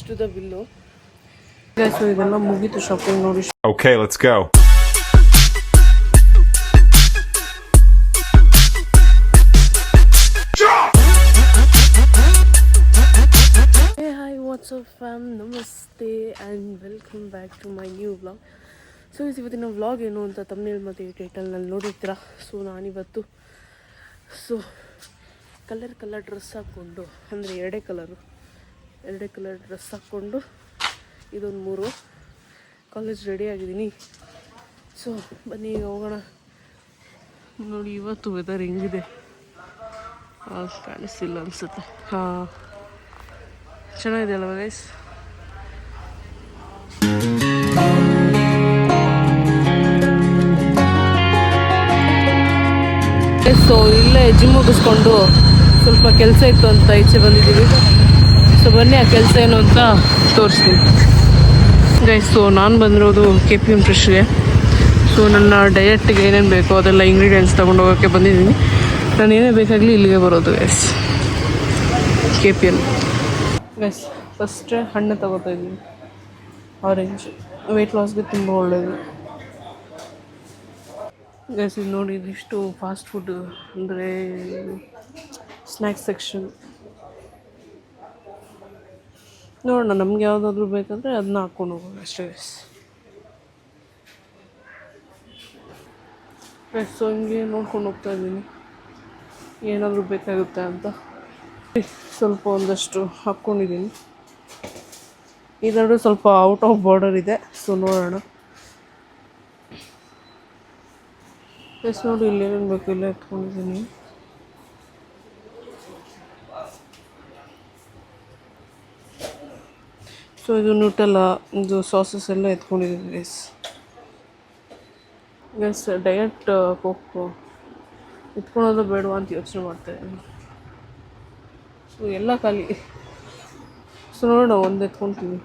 ಇಷ್ಟು the bill. So ಇದೆಲ್ಲ ಮುಗೀತು ಶಾಪಿಂಗ್ ನೋಡಿ. Okay, let's go. Hey, hi, what's up fam? Namaste and welcome back to my new vlog. So ಇವತ್ತಿನ vlog ಏನು ಅಂತ thumbnail ಮತ್ತು ಟೈಟಲ್ನಲ್ಲಿ ನೋಡಿರ್ತೀರ. ಸೊ ನಾನಿವತ್ತು ಕಲರ್ ಡ್ರೆಸ್ ಹಾಕ್ಕೊಂಡು, ಅಂದರೆ ಎರಡೇ ಕಲರ್ ಡ್ರೆಸ್ ಹಾಕ್ಕೊಂಡು ಇದೊಂದು 3 ಕಾಲೇಜ್ ರೆಡಿ ಆಗಿದ್ದೀನಿ. ಸೊ ಬನ್ನಿ ಈಗ ಹೋಗೋಣ. ನೋಡಿ ಇವತ್ತು ವೆದರ್ ಹೆಂಗಿದೆ ಕಾಣಿಸ್ತಿಲ್ಲ ಅನಿಸುತ್ತೆ. ಹಾಂ, ಚೆನ್ನಾಗಿದೆ ಅಲ್ವ ಗೈಸ್? ಸೊ ಇಲ್ಲೇ ಜಿಮ್ ಮುಗಿಸ್ಕೊಂಡು ಸ್ವಲ್ಪ ಕೆಲಸ ಇತ್ತು ಅಂತ ಈಚೆ ಬಂದಿದ್ದೀವಿ. ಸೊ ಬನ್ನಿ ಆ ಕೆಲಸ ಏನು ಅಂತ ತೋರಿಸ್ತೀನಿ ಗೈಸ್. ಸೊ ನಾನು ಬಂದಿರೋದು KPM ಫ್ರೆಶ್ಗೆ. ಸೊ ನನ್ನ ಡಯೆಟ್ಗೆ ಏನೇನು ಬೇಕೋ ಅದೆಲ್ಲ ಇಂಗ್ರೀಡಿಯೆಂಟ್ಸ್ ತೊಗೊಂಡು ಹೋಗೋಕ್ಕೆ ಬಂದಿದ್ದೀನಿ. ನಾನು ಏನೇ ಬೇಕಾಗಲಿ ಇಲ್ಲಿಗೆ ಬರೋದು ಗೈಸ್, KPM. ಗೈಸ್ ಫಸ್ಟ್ ಹಣ್ಣು ತಗೋತಾ ಇದ್ದೀನಿ, ಆರೆಂಜ್. ವೆಯ್ಟ್ ಲಾಸ್ಗೆ ತುಂಬ ಒಳ್ಳೆಯದು ಗೈಸ್. ಇದು ನೋಡಿ, ಇದಿಷ್ಟು ಫಾಸ್ಟ್ ಫುಡ್ ಅಂದರೆ ಸ್ನ್ಯಾಕ್ಸ್ ಸೆಕ್ಷನ್. ನೋಡೋಣ, ನಮ್ಗೆ ಯಾವುದಾದ್ರೂ ಬೇಕಂದರೆ ಅದನ್ನ ಹಾಕ್ಕೊಂಡು ಹೋಗೋಣ ಅಷ್ಟೇ ಗೈಸ್. ಸೊ ಹಿಂಗೆ ನೋಡ್ಕೊಂಡು ಹೋಗ್ತಾ ಇದ್ದೀನಿ ಏನಾದರೂ ಬೇಕಾಗುತ್ತೆ ಅಂತ. ಸ್ವಲ್ಪ ಒಂದಷ್ಟು ಹಾಕ್ಕೊಂಡಿದ್ದೀನಿ. ಇದೆರಡು ಸ್ವಲ್ಪ ಔಟ್ ಆಫ್ ಬಾರ್ಡರ್ ಇದೆ. ಸೊ ನೋಡೋಣ. ಎಸ್ ನೋಡಿ, ಇಲ್ಲಿ ಏನೇನು ಬೇಕು ಇಲ್ಲ ಎತ್ಕೊಂಡಿದ್ದೀನಿ. ಸೊ ಇದು ನ್ಯೂಟೆಲ್ಲ, ಇದು ಸಾಸಸ್ ಎಲ್ಲ ಎತ್ಕೊಂಡಿದ್ದೀನಿ ಗೈಸ್. ಗೈಸ್ ಡಯಟ್ ಕೋಕು ಎತ್ಕೊಳೋದು ಬೇಡವಾ ಅಂತ ಯೋಚನೆ ಮಾಡ್ತಾಯಿದ್ದೀನಿ. ಸೊ ಎಲ್ಲ ಖಾಲಿ. ಸೊ ನೋಡೋಣ, ಒಂದು ಎತ್ಕೊಳ್ತೀವಿ.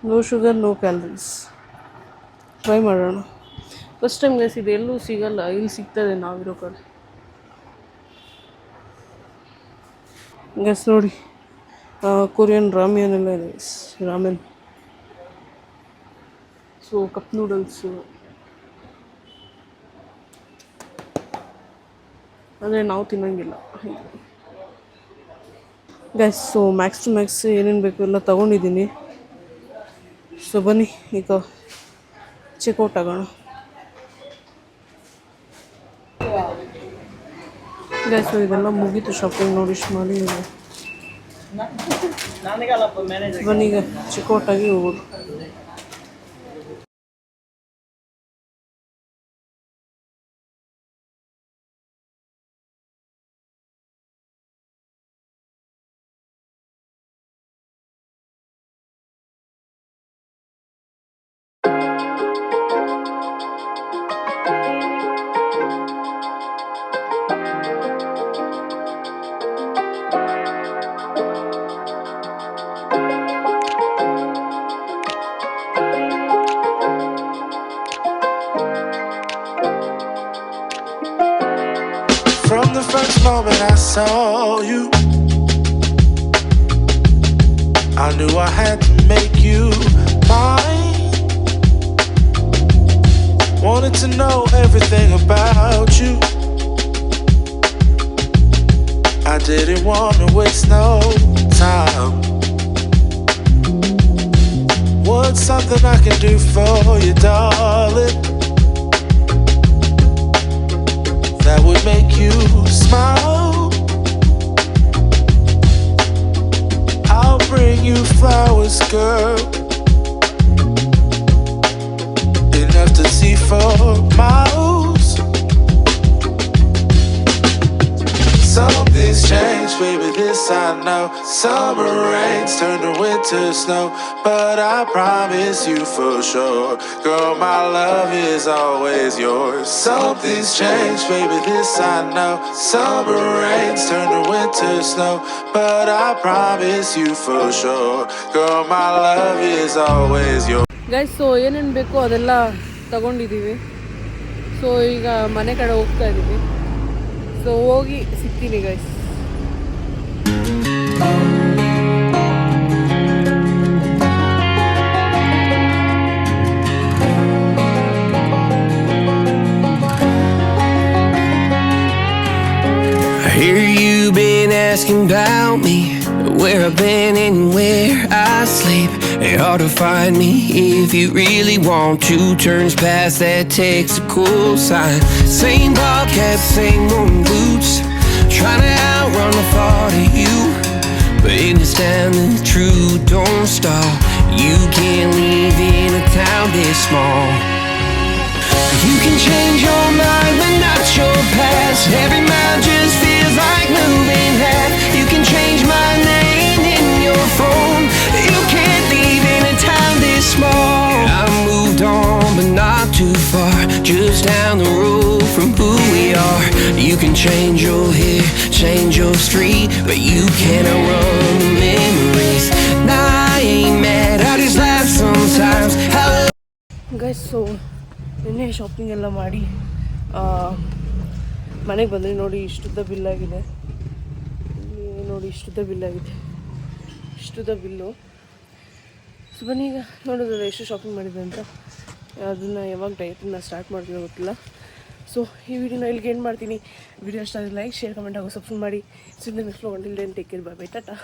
No sugar no calories, try ಮಾಡೋಣ. ಫಸ್ಟ್ ಟೈಮ್ ಗೈಸ್, ಇದು ಎಲ್ಲೂ ಸಿಗಲ್ಲ, ಇಲ್ಲಿ ಸಿಗ್ತದೆ ನಾವಿರೋ ಕಡೆ ಗೈಸ್. ನೋಡಿ, ಕೊರಿಯನ್ ರಾಮಿಯನ್ ಎಲ್ಲ ಇದೆ guys, ramen. So cup noodles, ಅಂದರೆ ನಾವು ತಿನ್ನೋಂಗಿಲ್ಲ guys. So max to max ಏನೇನು ಬೇಕು ಎಲ್ಲ ತೊಗೊಂಡಿದ್ದೀನಿ. ಸೊ ಬನ್ನಿ ಈಗ ಚೆಕ್ಔಟ್ ಆಗೋಣ ಗೈಸ್. ಸೊ ಇದೆಲ್ಲ ಮುಗೀತು ಶಾಪಿಂಗ್ ನೋಡಿ, ಇಷ್ಟು ಮಾಡಿ. ಬನ್ನಿ ಈಗ ಚೆಕ್ಔಟ್ ಆಗಿ ಹೋಗೋದು. From the first moment I saw you, I knew I had to make you mine. Wanted to know everything about you. I didn't want to waste no time. What's something I can do for you, darling, that would make you smile? I'll bring you flowers, girl, enough to see for miles. Something's changed, baby, this I know. Summer rains turn to winter snow, but I promise you for sure, girl, my love is always yours. Something's changed, baby, this I know. Summer rains turn to winter snow, but I promise you for sure, girl, my love is always yours. Guys, so ಏನೇನು ಬೇಕೋ ಅದೆಲ್ಲ ತಗೊಂಡಿದ್ದೀವಿ. So ಈಗ ಮನೆ ಕಡೆ ಹೋಗ್ತಾ ಇದ್ದೀವಿ. So ಹೋಗಿ ಸಿಗ್ತೀನಿ guys. thinking about me, where I've been and where I sleep. It's hard to find me if you really want to. Turns past that takes a cool sign. Same ball cap, same moon boots, trying to outrun the thought of you. But in this town the truth don't stop. You can't live in a town this small. You can change your mind but not your past. Every mile just feels like moving half. You can change my name in your phone. You can't live in a town this small. I moved on but not too far, just down the road from who we are. You can change your hair, change your street, but you can't outrun the memories. Nah, I ain't mad, I just laugh sometimes. How guys so ನಿನ್ನೆ shopping ಎಲ್ಲ ಮಾಡಿ ಮನೆಗೆ ಬಂದರೆ ನೋಡಿ ಇಷ್ಟುದ್ದ ಬಿಲ್ಲಾಗಿದೆ. ಇಲ್ಲಿ ನೋಡಿ ಇಷ್ಟುದ್ದ ಬಿಲ್ಲಾಗಿದೆ, ಇಷ್ಟುದ್ದ bill. So ಬನ್ನಿ ಈಗ ನೋಡೋದಲ್ಲ ಎಷ್ಟು ಶಾಪಿಂಗ್ ಮಾಡಿದೆ ಅಂತ. ಅದನ್ನು ಯಾವಾಗ ಡಯಟನ್ನ ಸ್ಟಾರ್ಟ್ ಮಾಡ್ತೀನೋ ಗೊತ್ತಿಲ್ಲ. ಸೊ ಈ ವಿಡಿಯೋನ ಇಲ್ಲಿಗೆ ಏನು ಮಾಡ್ತೀನಿ. ವಿಡಿಯೋ ಇಷ್ಟ ಆದರೆ ಲೈಕ್, ಶೇರ್, ಕಮೆಂಟ್ ಹಾಗೂ ಸಬ್ಸ್ಕ್ರೈಬ್ ಮಾಡಿ. ಸಿಂದ next take care, bye bye, Tata.